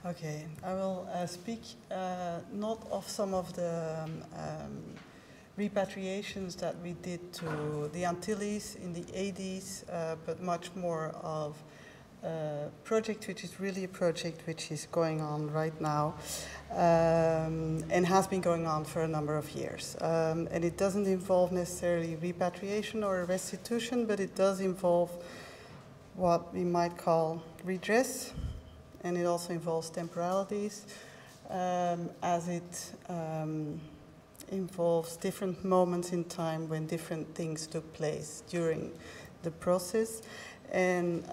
Okay, I will speak not of some of the repatriations that we did to the Antilles in the 80s, but much more of a project which is really a project which is going on right now and has been going on for a number of years. And it doesn't involve necessarily repatriation or restitution, but it does involve what we might call redress, and it also involves temporalities, as it involves different moments in time when different things took place during the process. And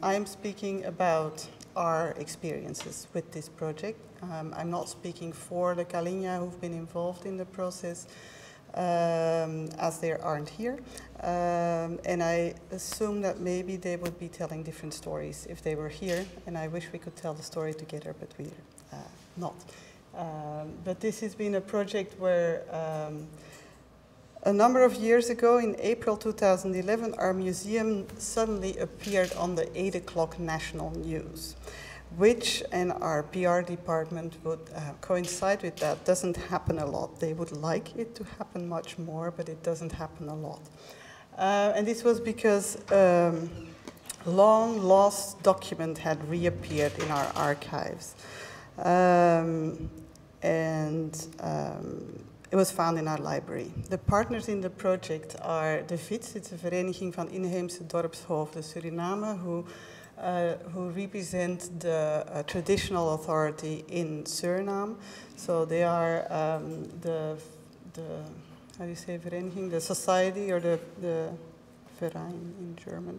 I'm speaking about our experiences with this project. I'm not speaking for the Kalinja who've been involved in the process, as they aren't here. And I assume that maybe they would be telling different stories if they were here, and I wish we could tell the story together, but we're not. But this has been a project where a number of years ago, in April 2011, our museum suddenly appeared on the 8 o'clock national news, which, and our PR department would coincide with that. Doesn't happen a lot. They would like it to happen much more, but it doesn't happen a lot. And this was because long lost document had reappeared in our archives. It was found in our library. The partners in the project are de FITS, it's a vereniging van inheemse dorpshoofden Suriname, who represent the traditional authority in Suriname. So they are the how do you say vereniging? The society, or the Verein in German.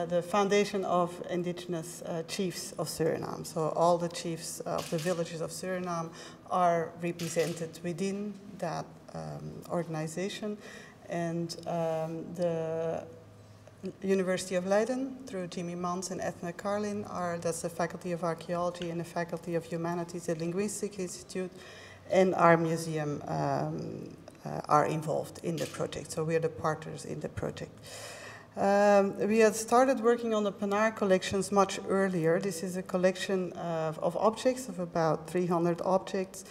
The foundation of indigenous chiefs of Suriname. So all the chiefs of the villages of Suriname are represented within that organization. And the University of Leiden, through Jimmy Mans and Ethna Carlin, that's the Faculty of Archaeology and the Faculty of Humanities, the Linguistic Institute, and our museum are involved in the project. So we are the partners in the project. We had started working on the Penaar collections much earlier. This is a collection of objects, of about 300 objects,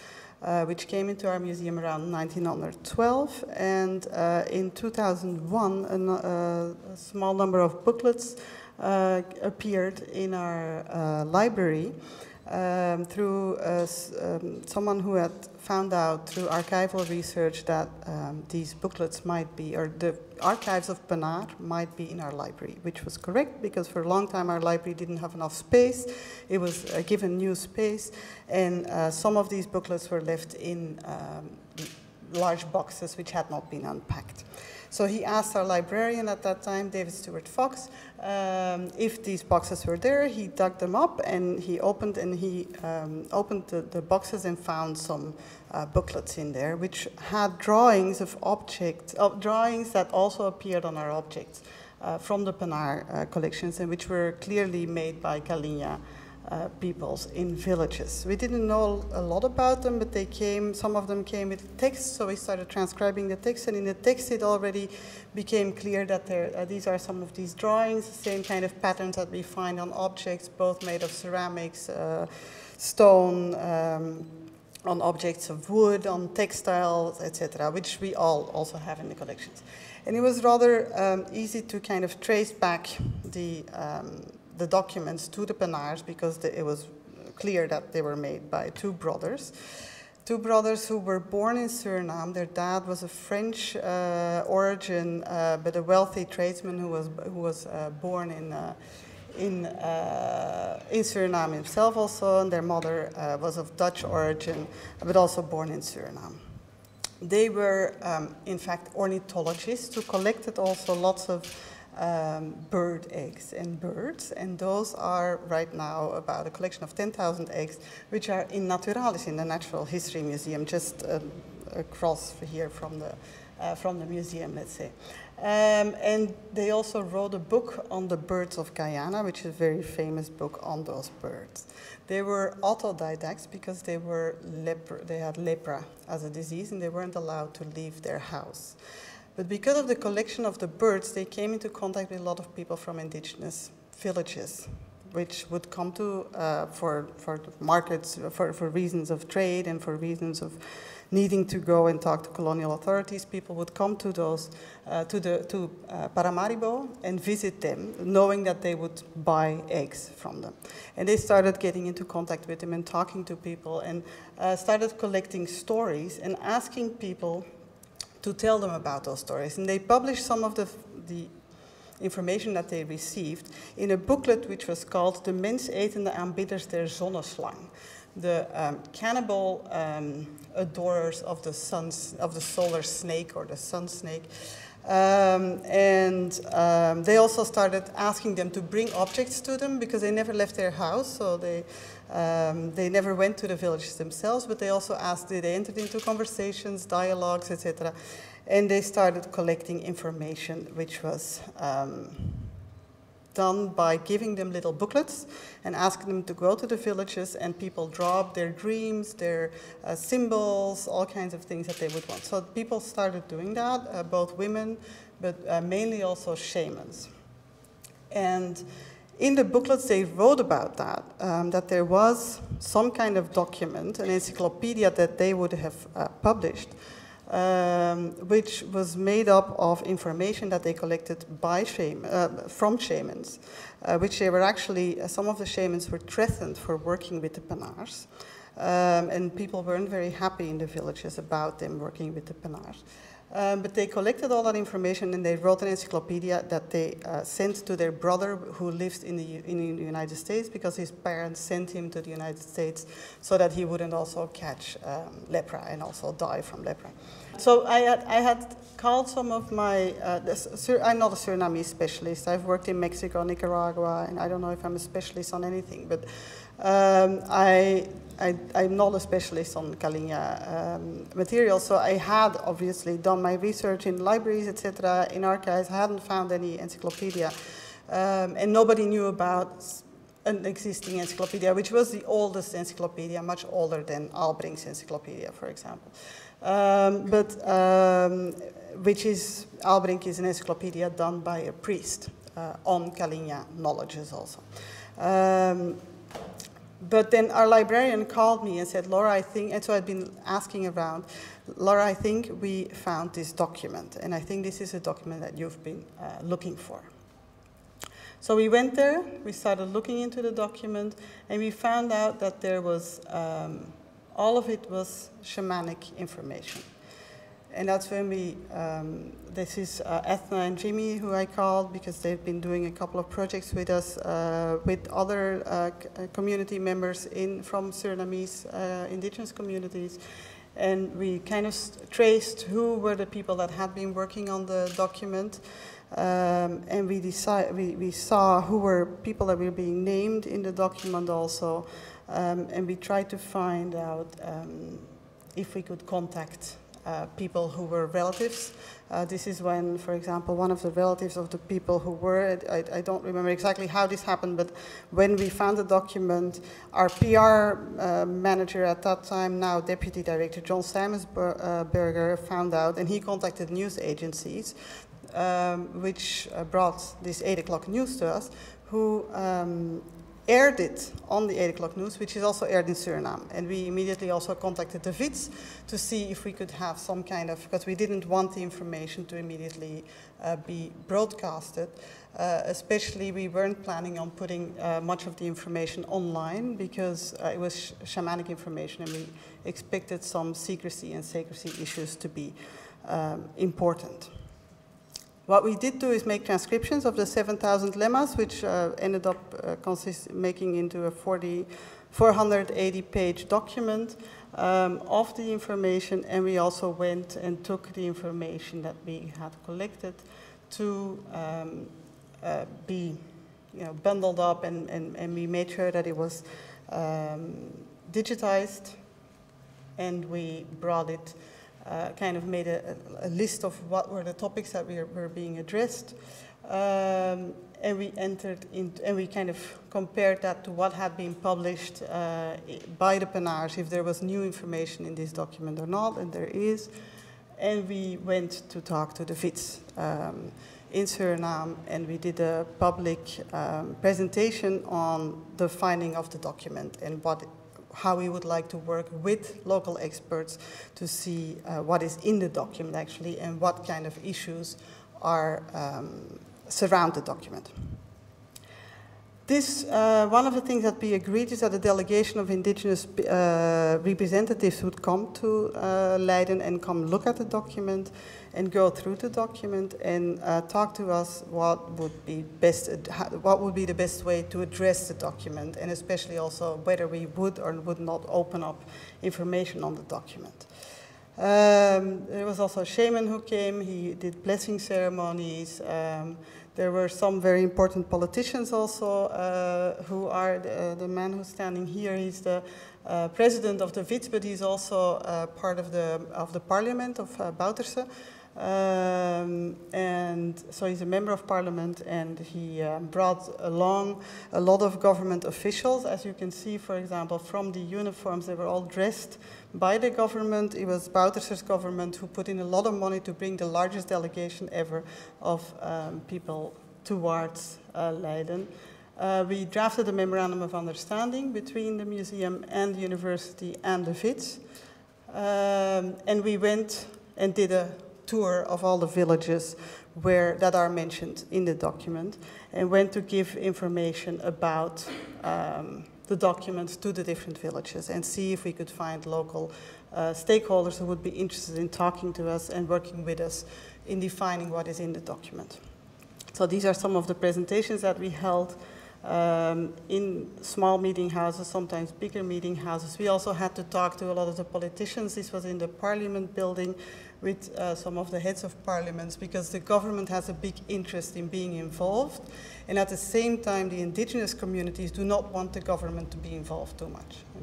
which came into our museum around 1912. And in 2001, a small number of booklets appeared in our library through someone who had found out through archival research that these booklets might be, or the archives of Penaar might be in our library, which was correct, because for a long time our library didn't have enough space. It was given new space, and some of these booklets were left in large boxes which had not been unpacked. So he asked our librarian at that time, David Stewart Fox, if these boxes were there. He dug them up and he opened the boxes and found some booklets in there, which had drawings of objects, drawings that also appeared on our objects from the Penaar collections, and which were clearly made by Kalinja peoples in villages. We didn't know a lot about them, but they came, some of them came with text, so we started transcribing the text, and in the text it already became clear that these are some of these drawings, the same kind of patterns that we find on objects, both made of ceramics, stone, on objects of wood, on textiles, etc., which we all also have in the collections. And it was rather easy to kind of trace back the documents to the Penaars, because it was clear that they were made by two brothers who were born in Suriname. Their dad was a French origin, but a wealthy tradesman who was born in Suriname himself also, and their mother was of Dutch origin, but also born in Suriname. They were, in fact, ornithologists who collected also lots of bird eggs and birds, and those are right now about a collection of 10,000 eggs, which are in Naturalis, in the Natural History Museum, just across here from the museum, let's say. And they also wrote a book on the birds of Guyana, which is a very famous book on those birds. They were autodidacts because they had lepra as a disease, and they weren't allowed to leave their house. But because of the collection of the birds, they came into contact with a lot of people from indigenous villages, which would come to for markets, for reasons of trade and for reasons of needing to go and talk to colonial authorities. People would come to those to Paramaribo and visit them, knowing that they would buy eggs from them. And they started getting into contact with them and talking to people, and started collecting stories and asking people to tell them about those stories. And they published some of the information that they received in a booklet which was called De Mensetende Aanbidders der Zonneslang, the cannibal adorers of the solar snake or the sun snake. They also started asking them to bring objects to them because they never left their house, so they never went to the villages themselves, but they also they entered into conversations, dialogues, etc. And they started collecting information, which was done by giving them little booklets and asking them to go to the villages, and people drop their dreams, their symbols, all kinds of things that they would want. So people started doing that, both women, but mainly also shamans. And in the booklets they wrote about that, that there was some kind of document, an encyclopedia that they would have published, which was made up of information that they collected by from shamans, which they were actually, some of the shamans were threatened for working with the Panars, and people weren't very happy in the villages about them working with the Panars. But they collected all that information and they wrote an encyclopedia that they sent to their brother who lives in the United States, because his parents sent him to the United States so that he wouldn't also catch lepra and also die from lepra. So I had called some of my, I'm not a Surinamese specialist. I've worked in Mexico, Nicaragua, and I don't know if I'm a specialist on anything, but I'm not a specialist on Kalinya material, so I had obviously done my research in libraries, etc., in archives. I hadn't found any encyclopedia, and nobody knew about an existing encyclopedia, which was the oldest encyclopedia, much older than Albrink's encyclopedia, for example. Which is, Albrink is an encyclopedia done by a priest on Kalinya knowledges also. But then our librarian called me and said, Laura, I think, and so I'd been asking around, Laura, I think we found this document, and I think this is a document that you've been looking for. So we went there, we started looking into the document, and we found out that there was, all of it was shamanic information. And that's when we, this is Ethna and Jimmy, who I called because they've been doing a couple of projects with us, with other community members from Surinamese indigenous communities. And we kind of traced who were the people that had been working on the document. And we saw who were people that were being named in the document also. And we tried to find out if we could contact people who were relatives. This is when, for example, one of the relatives of the people who were, I don't remember exactly how this happened, but when we found the document, our PR manager at that time, now Deputy Director John Simonsberger, found out, and he contacted news agencies, which brought this 8 o'clock news to us, who aired it on the 8 o'clock news, which is also aired in Suriname. And we immediately also contacted the VITS to see if we could have some kind of, because we didn't want the information to immediately be broadcasted. Especially we weren't planning on putting much of the information online because it was shamanic information and we expected some secrecy and sacrecy issues to be important. What we did do is make transcriptions of the 7,000 lemmas, which ended up making into a 480-page document of the information, and we also went and took the information that we had collected to be bundled up, and we made sure that it was digitized, and we brought it kind of made a list of what were the topics that were being addressed, and we entered into, and we kind of compared that to what had been published by the Panars, if there was new information in this document or not, and there is, and we went to talk to the VITS in Suriname, and we did a public presentation on the finding of the document and how we would like to work with local experts to see what is in the document actually and what kind of issues are surround the document. This, one of the things that we agreed is that a delegation of indigenous representatives would come to Leiden and come look at the document and go through the document and talk to us what would be the best way to address the document, and especially also whether we would or would not open up information on the document. There was also a shaman who came. He did blessing ceremonies. There were some very important politicians also, who are the man who's standing here. He's the president of the WITS, but he's also part of the parliament of Bouterse. And so he's a member of parliament, and he brought along a lot of government officials. As you can see, for example, from the uniforms, they were all dressed by the government. It was Bouterse's government who put in a lot of money to bring the largest delegation ever of people towards Leiden. We drafted a memorandum of understanding between the museum and the university and the WITS. And we went and did a tour of all the villages that are mentioned in the document, and went to give information about the documents to the different villages and see if we could find local stakeholders who would be interested in talking to us and working with us in defining what is in the document. So these are some of the presentations that we held in small meeting houses, sometimes bigger meeting houses. We also had to talk to a lot of the politicians. This was in the parliament building with some of the heads of parliaments, because the government has a big interest in being involved, and at the same time the indigenous communities do not want the government to be involved too much. You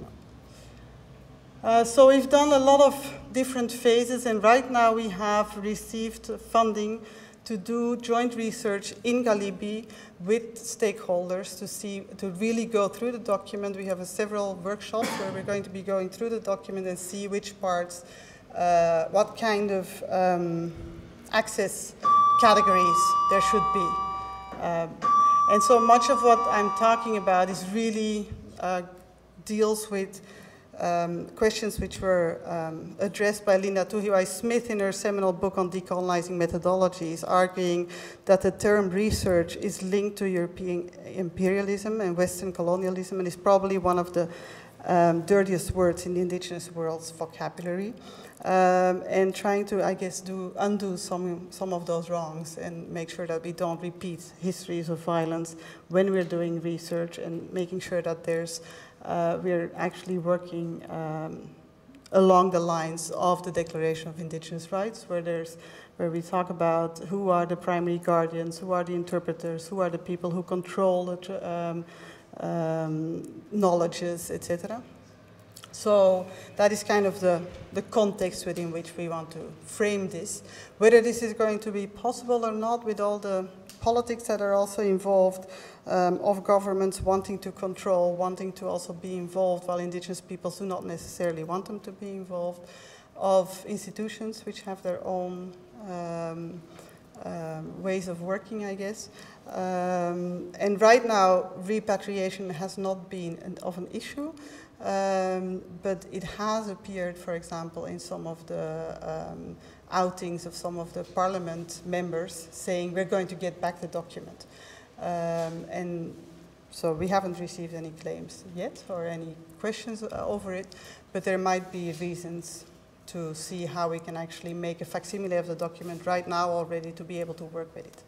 know. So we've done a lot of different phases, and right now we have received funding to do joint research in Galibi with stakeholders to really go through the document. We have several workshops where we're going to be going through the document and see which parts, what kind of access categories there should be. And so much of what I'm talking about is really deals with questions which were addressed by Linda Tuhiwai-Smith in her seminal book on decolonizing methodologies, arguing that the term research is linked to European imperialism and Western colonialism, and is probably one of the dirtiest words in the indigenous world's vocabulary, and trying to, I guess, undo some of those wrongs and make sure that we don't repeat histories of violence when we're doing research, and making sure that we're actually working along the lines of the Declaration of Indigenous Rights, where we talk about who are the primary guardians, who are the interpreters, who are the people who control the knowledges, etc. So that is kind of the context within which we want to frame this. Whether this is going to be possible or not, with all the politics that are also involved, of governments wanting to control, wanting to also be involved, while indigenous peoples do not necessarily want them to be involved, of institutions which have their own ways of working, I guess. And right now, repatriation has not been of an issue, but it has appeared, for example, in some of the outings of some of the parliament members saying we're going to get back the document. And so we haven't received any claims yet or any questions over it, but there might be reasons to see how we can actually make a facsimile of the document right now already to be able to work with it.